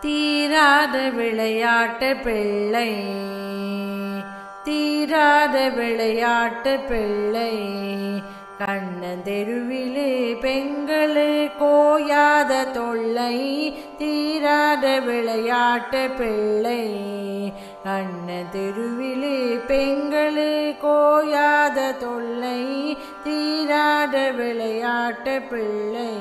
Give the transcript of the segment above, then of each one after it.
தீராத விளையாட்டு பிள்ளை, தீராத விளையாட்டு பிள்ளை, கண்ணன் தெருவிலே பெண்களு கோயாத தொல்லை. தீராத விளையாட்டு பிள்ளை, கண்ணன் தெருவிலே பெண்களு கோயாத தொல்லை. தீராத விளையாட்டு பிள்ளை,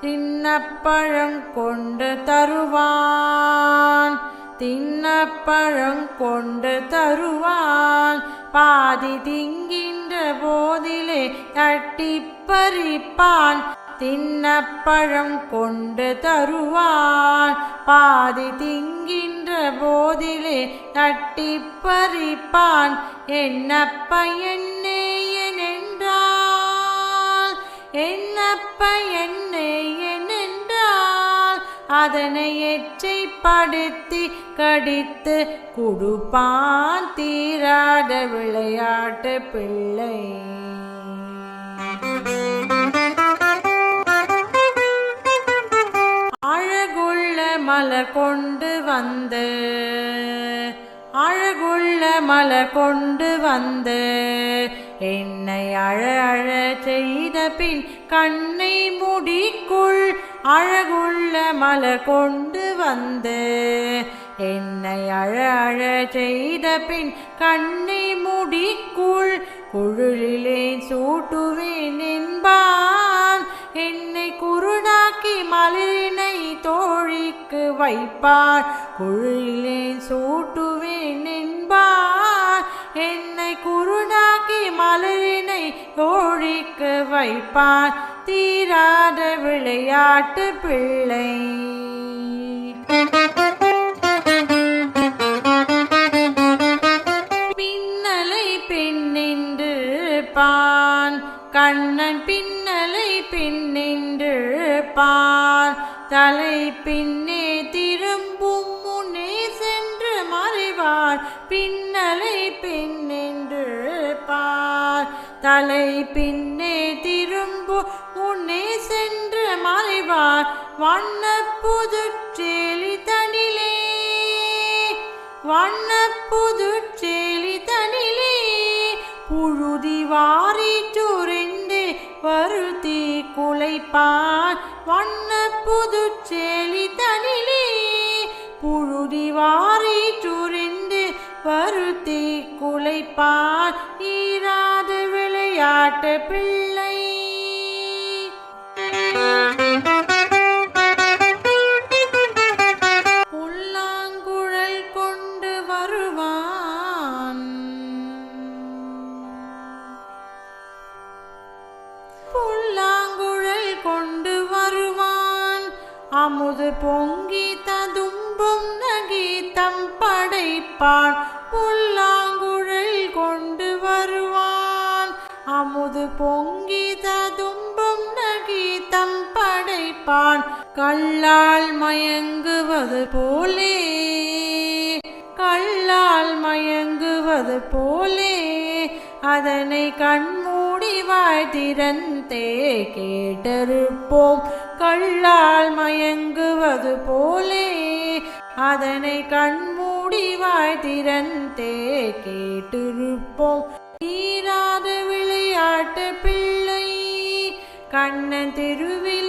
தின்னப்பழம் கொண்டு தருவான், தின்னப்பழம் கொண்டு தருவான், பாதி திங்கின்ற போதிலே தட்டி பறிப்பான். தின்னப்பழம் கொண்டு தருவான், பாதி திங்கின்ற போதிலே தட்டி பறிப்பான். என்னப்ப என்னேயன் என்றால், என்னப்ப என்னேயன் என்றால், அதனை எச்சைப்படுத்தி கடித்து குடுப்பான். தீராத விளையாட்டு பிள்ளை, அழகுள்ள மலர் கொண்டு வந்து, அழகுள்ள மலர் கொண்டு வந்து, என்னை அழ அழ செய்த பின் கண்ணை முடிக்குள். அழகுள்ள மலர் கொண்டு வந்து, என்னை அழ அழ செய்த பின் கண்ணை முடிக்குள். குழலிலே சூட்டுவேன் என்பான், என்னை குருடாக்கி மலரினை தோழிக்கு வைப்பான். குழலிலே சூட்டுவேன் என்பான், என்னை குருடாக்கி மலரினை தோழிக்கு வைப்பான். தீராத விளையாட்டு பிள்ளை, பின்னலை பின்னின்று பான், கண்ணன் பின்னலை பின்னின்று பான். தலை பின்னே திரும்பும் முன்னே சென்று மறைவார், பின்னலை பின்னின்று பார். தலை பின்னே திரும்பும் முன்னே சென்று மறைவார். வண்ண புதுச்சேலி தனிலே, வண்ண புதுச்சேலி தனிலே, புழுதி வாரி சுரிந்து வருத்தி குலைப்பான். வண்ண புதுச்சேலி தனிலே, புழுதி வாரி சுரிந்து வருத்தி குலைப்பான். ஈராத விளையாட்டு பிள்ளை, புல்லாங்குழல் கொண்டு வருவான், புல்லாங்குழல் கொண்டு வருவான். அமுது பொங்கி ததும்பும் நகீதம் படைப்பான். புல்லாங்குழல் கொண்டு வருவான், அமுது பொங்கி ததும்பும் நகீதம் படைப்பான். கள்ளால் மயங்குவது போலே, கள்ளால் மயங்குவது போலே, அதனை கண்மூடி வாய் திறந்தே கேட்டிருப்போம். கள்ளால் மயங்குவது போலே, அதனை கண்மூடி வாய் திறந்தே கேட்டிருப்போம். தீராத விளையாட்டு பிள்ளை, கண்ணன் தெருவில்